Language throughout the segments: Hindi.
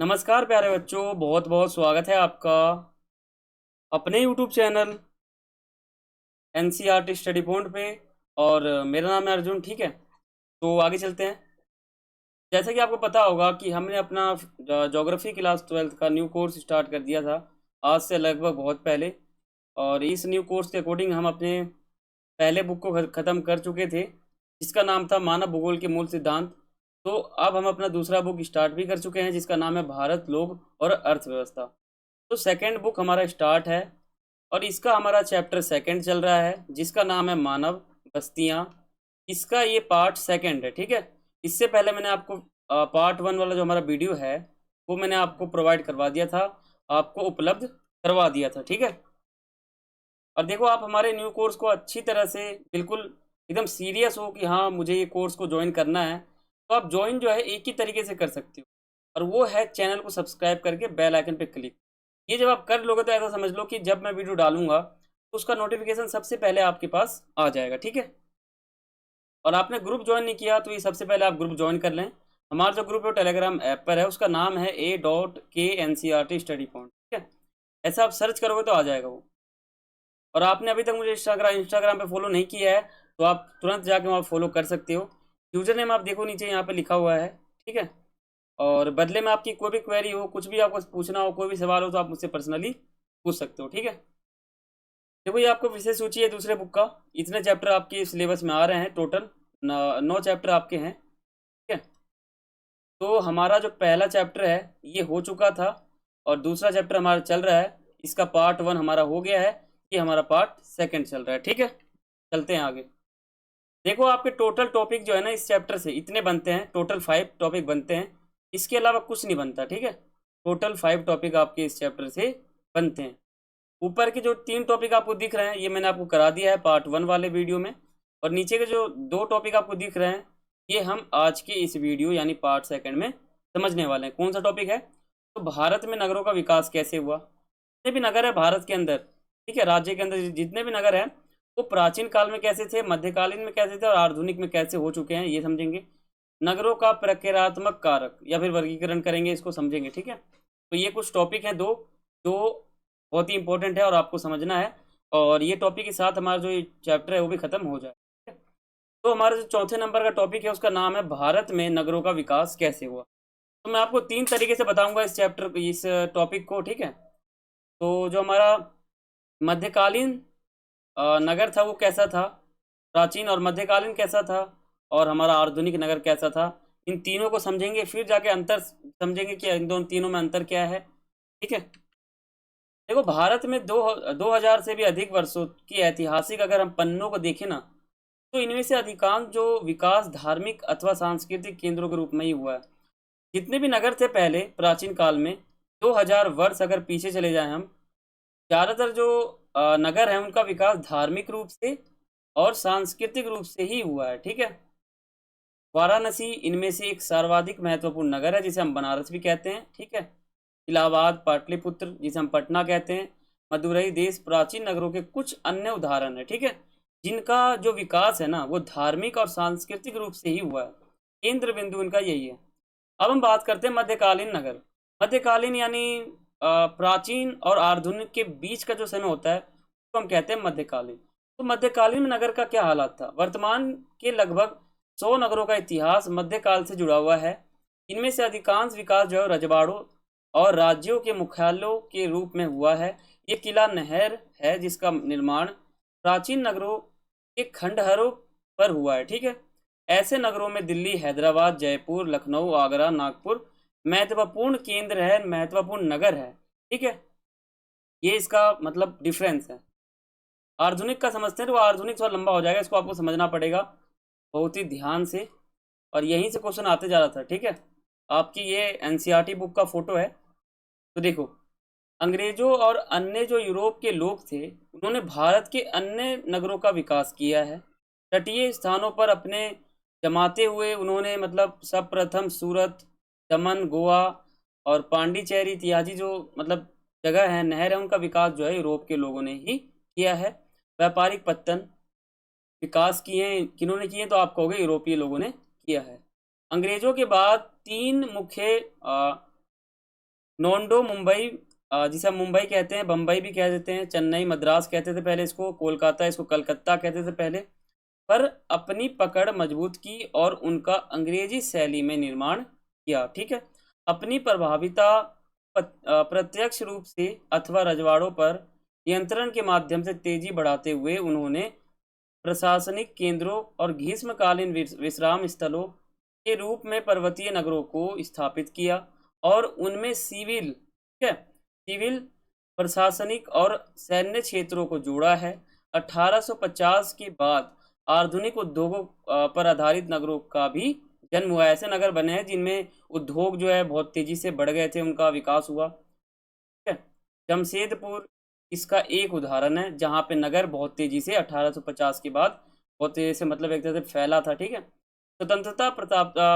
नमस्कार प्यारे बच्चों, बहुत बहुत स्वागत है आपका अपने YouTube channel NCERT study point पे। और मेरा नाम है अर्जुन। ठीक है, तो आगे चलते हैं। जैसा कि आपको पता होगा कि हमने अपना ज्योग्राफी क्लास 12th का न्यू कोर्स स्टार्ट कर दिया था आज से लगभग बहुत पहले। और इस न्यू कोर्स के अकॉर्डिंग हम अपने पहले बुक को ख़त्म कर चुके थे, जिसका नाम था मानव भूगोल के मूल सिद्धांत। तो अब हम अपना दूसरा बुक स्टार्ट भी कर चुके हैं, जिसका नाम है भारत, लोग और अर्थव्यवस्था। तो सेकंड बुक हमारा स्टार्ट है और इसका हमारा चैप्टर सेकंड चल रहा है, जिसका नाम है मानव बस्तियाँ। इसका ये पार्ट सेकंड है। ठीक है, इससे पहले मैंने आपको पार्ट वन वाला जो हमारा वीडियो है वो मैंने आपको प्रोवाइड करवा दिया था, आपको उपलब्ध करवा दिया था। ठीक है, और देखो आप हमारे न्यू कोर्स को अच्छी तरह से बिल्कुल एकदम सीरियस हो कि हाँ मुझे ये कोर्स को ज्वाइन करना है, तो आप ज्वाइन जो है एक ही तरीके से कर सकते हो, और वो है चैनल को सब्सक्राइब करके बेल आइकन पे क्लिक। ये जब आप कर लोगे तो ऐसा समझ लो कि जब मैं वीडियो डालूंगा तो उसका नोटिफिकेशन सबसे पहले आपके पास आ जाएगा। ठीक है, और आपने ग्रुप ज्वाइन नहीं किया तो ये सबसे पहले आप ग्रुप ज्वाइन कर लें। हमारा जो ग्रुप है टेलीग्राम ऐप पर है, उसका नाम है A.K.NCERT स्टडी पॉइंट। ठीक है, ऐसा आप सर्च करोगे तो आ जाएगा वो। और आपने अभी तक मुझे इंस्टाग्राम पे फॉलो नहीं किया है तो आप तुरंत जाके वहाँ फॉलो कर सकते हो। यूजर नेम आप देखो नीचे यहाँ पे लिखा हुआ है। ठीक है, और बदले में आपकी कोई भी क्वेरी हो, कुछ भी आपको पूछना हो, कोई भी सवाल हो तो आप मुझसे पर्सनली पूछ सकते हो। ठीक है, देखो ये आपको विषय सूची है दूसरे बुक का। इतने चैप्टर आपके सिलेबस में आ रहे हैं, टोटल 9 चैप्टर आपके हैं। ठीक है, तो हमारा जो पहला चैप्टर है ये हो चुका था और दूसरा चैप्टर हमारा चल रहा है। इसका पार्ट वन हमारा हो गया है, ये हमारा पार्ट सेकंड चल रहा है। ठीक है, चलते हैं आगे। देखो आपके टोटल टॉपिक जो है ना इस चैप्टर से इतने बनते हैं, टोटल 5 टॉपिक बनते हैं, इसके अलावा कुछ नहीं बनता। ठीक है, टोटल 5 टॉपिक आपके इस चैप्टर से बनते हैं। ऊपर के जो 3 टॉपिक आपको दिख रहे हैं ये मैंने आपको करा दिया है पार्ट वन वाले वीडियो में, और नीचे के जो 2 टॉपिक आपको दिख रहे हैं ये हम आज के इस वीडियो यानी पार्ट सेकंड में समझने वाले हैं। कौन सा टॉपिक है? तो भारत में नगरों का विकास कैसे हुआ। जितने भी नगर है भारत के अंदर, ठीक है, राज्य के अंदर जितने भी नगर हैं वो प्राचीन काल में कैसे थे, मध्यकालीन में कैसे थे और आधुनिक में कैसे हो चुके हैं, ये समझेंगे। नगरों का प्रक्रियात्मक कारक या फिर वर्गीकरण करेंगे, इसको समझेंगे। ठीक है, तो ये कुछ टॉपिक हैं दो जो बहुत ही इंपॉर्टेंट है और आपको समझना है, और ये टॉपिक के साथ हमारा जो ये चैप्टर है वो भी खत्म हो जाए। ठीक है? तो हमारा जो चौथे नंबर का टॉपिक है उसका नाम है भारत में नगरों का विकास कैसे हुआ। तो मैं आपको 3 तरीके से बताऊंगा इस टॉपिक को। ठीक है, तो जो हमारा मध्यकालीन नगर था वो कैसा था, प्राचीन और मध्यकालीन कैसा था, और हमारा आधुनिक नगर कैसा था, इन तीनों को समझेंगे, फिर जाके अंतर समझेंगे कि इन दोनों तीनों में अंतर क्या है। ठीक है, देखो भारत में 2000 से भी अधिक वर्षों की ऐतिहासिक अगर हम पन्नों को देखें ना, तो इनमें से अधिकांश जो विकास धार्मिक अथवा सांस्कृतिक केंद्रों के रूप में ही हुआ है। जितने भी नगर थे पहले प्राचीन काल में, 2000 वर्ष अगर पीछे चले जाएं हम, ज़्यादातर जो नगर हैं उनका विकास धार्मिक रूप से और सांस्कृतिक रूप से ही हुआ है। ठीक है, वाराणसी इनमें से एक सर्वाधिक महत्वपूर्ण नगर है, जिसे हम बनारस भी कहते हैं। ठीक है, इलाहाबाद, पाटलिपुत्र जिसे हम पटना कहते हैं, मदुरई देश प्राचीन नगरों के कुछ अन्य उदाहरण है। ठीक है, जिनका जो विकास है ना वो धार्मिक और सांस्कृतिक रूप से ही हुआ है। केंद्र बिंदु इनका यही है। अब हम बात करते हैं मध्यकालीन नगर। मध्यकालीन यानी प्राचीन और आधुनिक के बीच का जो समय होता है तो हम कहते हैं मध्यकालीन। तो मध्यकालीन में नगर का क्या हालात था? वर्तमान के लगभग 100 नगरों का इतिहास मध्यकाल से जुड़ा हुआ है। इनमें से अधिकांश विकास जो है रजवाड़ों और राज्यों के मुख्यालयों के रूप में हुआ है। ये किला नहर है जिसका निर्माण प्राचीन नगरों के खंडहरों पर हुआ है। ठीक है, ऐसे नगरों में दिल्ली, हैदराबाद, जयपुर, लखनऊ, आगरा, नागपुर महत्वपूर्ण केंद्र है, महत्वपूर्ण नगर है। ठीक है, ये इसका मतलब डिफरेंस है। आधुनिक का समझते हैं तो आधुनिक थोड़ा लंबा हो जाएगा, इसको आपको समझना पड़ेगा बहुत ही ध्यान से, और यहीं से क्वेश्चन आते जा रहा था। ठीक है, आपकी ये एनसीईआरटी बुक का फोटो है। तो देखो, अंग्रेजों और अन्य जो यूरोप के लोग थे उन्होंने भारत के अन्य नगरों का विकास किया है। तटीय स्थानों पर अपने जमाते हुए उन्होंने मतलब सब प्रथम सूरत, दमन, गोवा और पांडिचेरी इत्यादि जो मतलब जगह है, नहर है, उनका विकास जो है यूरोप के लोगों ने ही किया है। व्यापारिक पत्तन विकास किए हैं, किन्होंने किए हैं? तो आप कहोगे यूरोपीय लोगों ने किया है। अंग्रेजों के बाद 3 मुख्य नोंडो मुंबई, जिसे हम मुंबई कहते हैं, बम्बई भी कह देते हैं, चेन्नई मद्रास कहते थे पहले इसको, कोलकाता इसको कलकत्ता कहते थे पहले, पर अपनी पकड़ मजबूत की और उनका अंग्रेजी शैली में निर्माण किया। ठीक है, अपनी प्रभाविता प्रत्यक्ष रूप से अथवा रजवाड़ों पर नियंत्रण के माध्यम से तेजी बढ़ाते हुए उन्होंने प्रशासनिक केंद्रों और ग्रीष्मकालीन विश्राम स्थलों के रूप में पर्वतीय नगरों को स्थापित किया और उनमें सिविल, ठीक है, सिविल प्रशासनिक और सैन्य क्षेत्रों को जोड़ा है। 1850 के बाद आधुनिक उद्योगों पर आधारित नगरों का भी जन्म हुआ। ऐसे नगर बने हैं जिनमें उद्योग जो है बहुत तेजी से बढ़ गए थे, उनका विकास हुआ। ठीक है, जमशेदपुर इसका एक उदाहरण है जहाँ पे नगर बहुत तेजी से 1850 के बाद बहुत तेजी से, मतलब एक तरह से फैला था। ठीक है, स्वतंत्रता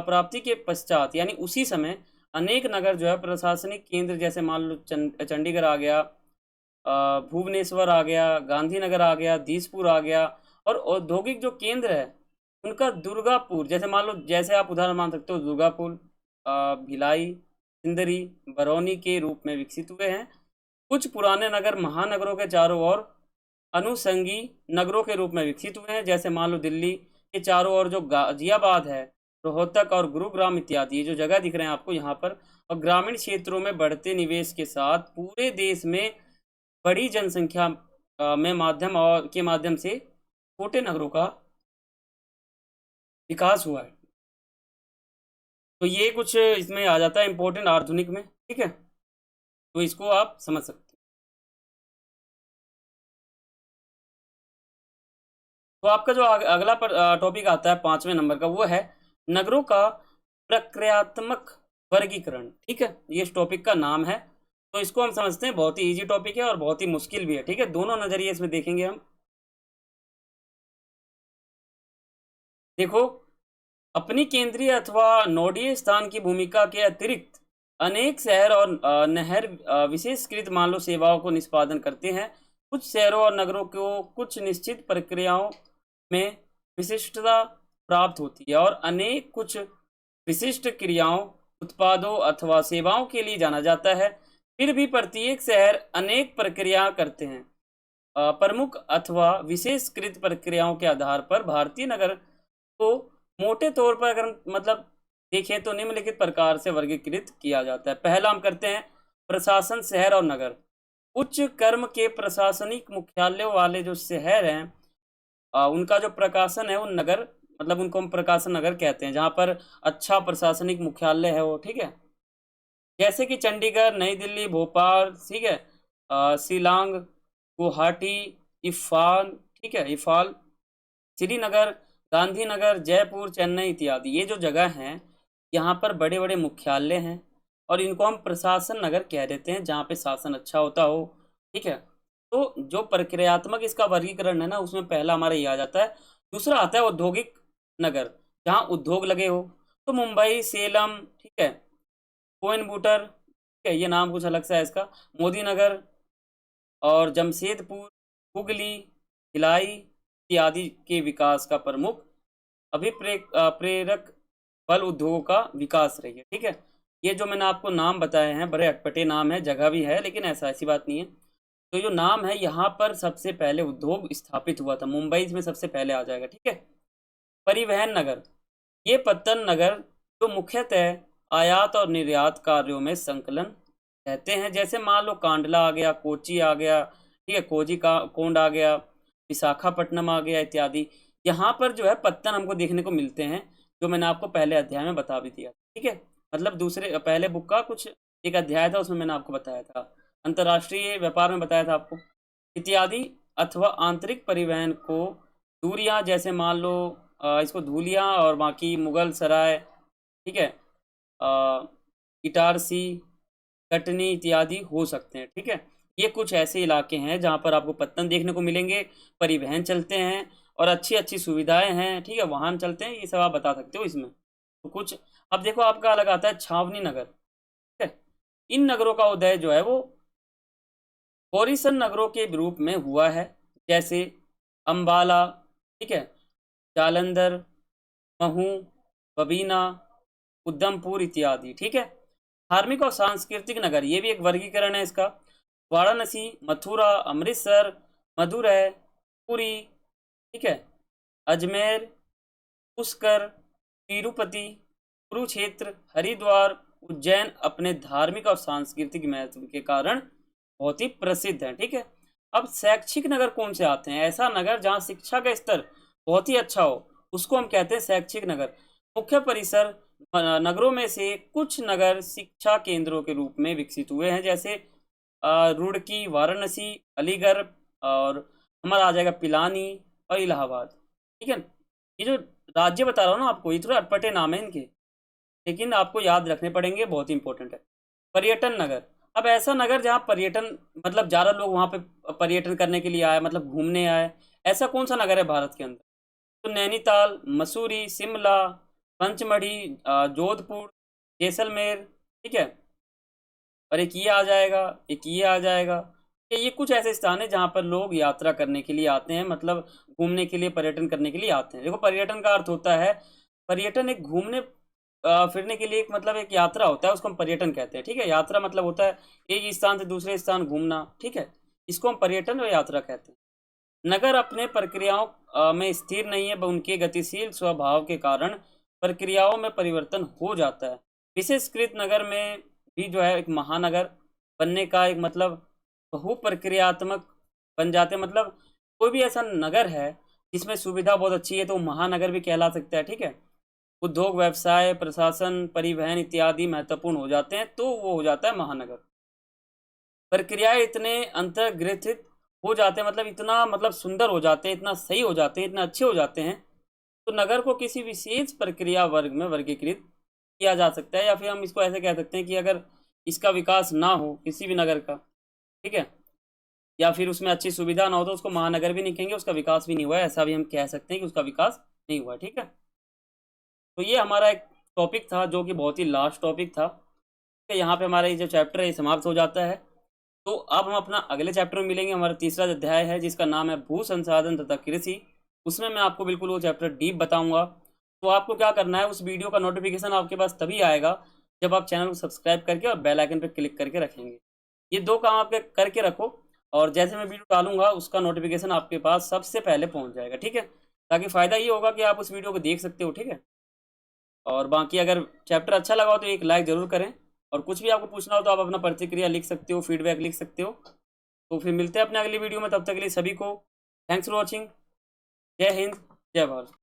प्राप्ति के पश्चात यानी उसी समय अनेक नगर जो है प्रशासनिक केंद्र, जैसे मान लो चंडीगढ़ आ गया, भुवनेश्वर आ गया, गांधीनगर आ गया, दीसपुर आ गया, और औद्योगिक जो केंद्र है उनका दुर्गापुर, जैसे मान लो, जैसे आप उदाहरण मान सकते हो दुर्गापुर, भिलाई, सिंदरी, बरौनी के रूप में विकसित हुए हैं। कुछ पुराने नगर महानगरों के चारों ओर अनुषंगी नगरों के रूप में विकसित हुए हैं, जैसे मान लो दिल्ली के चारों ओर जो गाजियाबाद है, रोहतक और गुरुग्राम इत्यादि, ये जो जगह दिख रहे हैं आपको यहाँ पर, और ग्रामीण क्षेत्रों में बढ़ते निवेश के साथ पूरे देश में बड़ी जनसंख्या में माध्यम और के माध्यम से छोटे नगरों का विकास हुआ है। तो ये कुछ इसमें आ जाता है इंपॉर्टेंट आधुनिक में। ठीक है, तो इसको आप समझ सकते हैं। तो आपका जो अगला टॉपिक आता है 5वें नंबर का, वो है नगरों का प्रक्रियात्मक वर्गीकरण। ठीक है, ये इस टॉपिक का नाम है। तो इसको हम समझते हैं, बहुत ही इजी टॉपिक है और बहुत ही मुश्किल भी है। ठीक है, दोनों नजरिए इसमें देखेंगे हम। देखो, अपनी केंद्रीय अथवा नोडीय स्थान की भूमिका के अतिरिक्त अनेक शहर और नहर विशेषकृत मान लो सेवाओं को निष्पादन करते हैं। कुछ शहरों और नगरों को कुछ निश्चित प्रक्रियाओं में विशिष्टता प्राप्त होती है और अनेक कुछ विशिष्ट क्रियाओं, उत्पादों अथवा सेवाओं के लिए जाना जाता है। फिर भी प्रत्येक शहर अनेक प्रक्रिया करते हैं। प्रमुख अथवा विशेषकृत प्रक्रियाओं के आधार पर भारतीय नगर को मोटे तौर पर अगर मतलब देखें तो निम्नलिखित प्रकार से वर्गीकृत किया जाता है। पहला हम करते हैं प्रशासन, शहर और नगर। उच्च कर्म के प्रशासनिक मुख्यालय वाले जो शहर हैं, उनका जो प्रकाशन है, उन नगर, मतलब उनको हम प्रकाशन नगर कहते हैं, जहाँ पर अच्छा प्रशासनिक मुख्यालय है वो। ठीक है, जैसे कि चंडीगढ़, नई दिल्ली, भोपाल, ठीक है, शिलांग, गुवाहाटी, इम्फाल, ठीक है, इम्फाल, श्रीनगर, गांधीनगर, जयपुर, चेन्नई इत्यादि, ये जो जगह हैं यहाँ पर बड़े बड़े मुख्यालय हैं और इनको हम प्रशासन नगर कह देते हैं, जहाँ पे शासन अच्छा होता हो। ठीक है, तो जो प्रक्रियात्मक इसका वर्गीकरण है ना, उसमें पहला हमारा ये आ जाता है। दूसरा आता है औद्योगिक नगर, जहाँ उद्योग लगे हो। तो मुंबई, सेलम, ठीक है, कोयनबूटर, ठीक है, ये नाम कुछ अलग सा है इसका, मोदी नगर और जमशेदपुर, हुगली, भिलाई इत्यादि के विकास का प्रमुख प्रेरक बल उद्योगों का विकास रही है। ठीक है, ये जो मैंने आपको नाम बताए हैं बड़े अटपटे नाम है, जगह भी है, लेकिन ऐसी बात नहीं है। तो जो नाम है, यहाँ पर सबसे पहले उद्योग स्थापित हुआ था, मुंबई इसमें सबसे पहले आ जाएगा। ठीक है, परिवहन नगर, ये पत्तन नगर जो मुख्यतः आयात और निर्यात कार्यों में संकलन रहते हैं, जैसे मान लो कांडला आ गया, कोची आ गया, ठीक है, कोजी का कोंड आ गया, विशाखापट्टनम आ गया इत्यादि। यहाँ पर जो है पत्तन हमको देखने को मिलते हैं, जो मैंने आपको पहले अध्याय में बता भी दिया। ठीक है, मतलब दूसरे पहले बुक का कुछ एक अध्याय था, उसमें मैंने आपको बताया था, अंतर्राष्ट्रीय व्यापार में बताया था आपको, इत्यादि। अथवा आंतरिक परिवहन को दूरियां, जैसे मान लो इसको धूलियां और बाकी मुगल सराय, ठीक है, अ, इटारसी, कटनी इत्यादि हो सकते हैं। ठीक है, ये कुछ ऐसे इलाके हैं जहाँ पर आपको पत्तन देखने को मिलेंगे, परिवहन चलते हैं और अच्छी अच्छी सुविधाएं हैं। ठीक है, वाहन चलते हैं, ये सब आप बता सकते हो इसमें। तो कुछ अब देखो, आपका अलग आता है छावनी नगर। ठीक है, इन नगरों का उदय जो है वो गौरीसन नगरों के रूप में हुआ है, जैसे अंबाला, ठीक है, जालंधर, महू, बबीना, उधमपुर इत्यादि। ठीक है, धार्मिक और सांस्कृतिक नगर, ये भी एक वर्गीकरण है इसका। वाराणसी, मथुरा, अमृतसर, मदुरै, पुरी, ठीक है, अजमेर, पुष्कर, तिरुपति, कुरुक्षेत्र, हरिद्वार, उज्जैन अपने धार्मिक और सांस्कृतिक महत्व के कारण बहुत ही प्रसिद्ध है। ठीक है। अब शैक्षिक नगर कौन से आते हैं? ऐसा नगर जहाँ शिक्षा का स्तर बहुत ही अच्छा हो, उसको हम कहते हैं शैक्षिक नगर। मुख्य परिसर नगरों में से कुछ नगर शिक्षा केंद्रों के रूप में विकसित हुए हैं, जैसे रुड़की, वाराणसी, अलीगढ़, और हमारा आ जाएगा पिलानी और इलाहाबाद। ठीक है। ये जो राज्य बता रहा हूँ ना आपको, ये थोड़ा अटपटे नाम है इनके, लेकिन आपको याद रखने पड़ेंगे, बहुत ही इंपॉर्टेंट है। पर्यटन नगर, अब ऐसा नगर जहाँ पर्यटन मतलब ज़्यादा लोग वहाँ पे पर्यटन करने के लिए आए, मतलब घूमने आए, ऐसा कौन सा नगर है भारत के अंदर? तो नैनीताल, मसूरी, शिमला, पंचमढ़ी, जोधपुर, जैसलमेर, ठीक है, और एक ये आ जाएगा, एक ये आ जाएगा। ये कुछ ऐसे स्थान है जहाँ पर लोग यात्रा करने के लिए आते हैं, मतलब घूमने के लिए, पर्यटन करने के लिए आते हैं। देखो, पर्यटन का अर्थ होता है, पर्यटन एक घूमने फिरने के लिए एक मतलब एक यात्रा होता है, उसको हम पर्यटन कहते हैं। ठीक है। यात्रा मतलब होता है एक स्थान से दूसरे स्थान घूमना। ठीक है। इसको हम पर्यटन और यात्रा कहते हैं। नगर अपने प्रक्रियाओं में स्थिर नहीं है, उनके गतिशील स्वभाव के कारण प्रक्रियाओं में परिवर्तन हो जाता है। विशेषकृत नगर में भी जो है एक महानगर बनने का एक मतलब बहुप्रक्रियात्मक बन जाते हैं। मतलब कोई भी ऐसा नगर है जिसमें सुविधा बहुत अच्छी है तो वो महानगर भी कहला सकता है। ठीक है। उद्योग, व्यवसाय, प्रशासन, परिवहन इत्यादि महत्वपूर्ण हो जाते हैं तो वो हो जाता है महानगर। प्रक्रियाएं इतने अंतर्ग्रथित हो जाते हैं, मतलब इतना मतलब सुंदर हो जाते हैं, इतना सही हो जाते हैं, इतना अच्छे हो जाते हैं, तो नगर को किसी विशेष प्रक्रिया वर्ग में वर्गीकृत किया जा सकता है। या फिर हम इसको ऐसे कह सकते हैं कि अगर इसका विकास ना हो किसी भी नगर का, ठीक है, या फिर उसमें अच्छी सुविधा ना हो, तो उसको महानगर भी नहीं कहेंगे, उसका विकास भी नहीं हुआ है, ऐसा भी हम कह सकते हैं कि उसका विकास नहीं हुआ है। ठीक है। तो ये हमारा एक टॉपिक था जो कि बहुत ही लास्ट टॉपिक था। तो यहाँ पे हमारा ये जो चैप्टर है ये समाप्त हो जाता है। तो अब हम अपना अगले चैप्टर में मिलेंगे। हमारा तीसरा अध्याय है जिसका नाम है भू संसाधन तथा कृषि। उसमें मैं आपको बिल्कुल वो चैप्टर डीप बताऊंगा। तो आपको क्या करना है, उस वीडियो का नोटिफिकेशन आपके पास तभी आएगा जब आप चैनल को सब्सक्राइब करके और बेल आइकन पर क्लिक करके रखेंगे। ये दो काम आपके करके रखो, और जैसे मैं वीडियो डालूंगा उसका नोटिफिकेशन आपके पास सबसे पहले पहुंच जाएगा। ठीक है। ताकि फ़ायदा ये होगा कि आप उस वीडियो को देख सकते हो। ठीक है। और बाकी अगर चैप्टर अच्छा लगा हो तो एक लाइक ज़रूर करें, और कुछ भी आपको पूछना हो तो आप अपना प्रतिक्रिया लिख सकते हो, फीडबैक लिख सकते हो। तो फिर मिलते हैं अपने अगली वीडियो में, तब तक के लिए सभी को थैंक्स फॉर वॉचिंग। जय हिंद, जय भारत।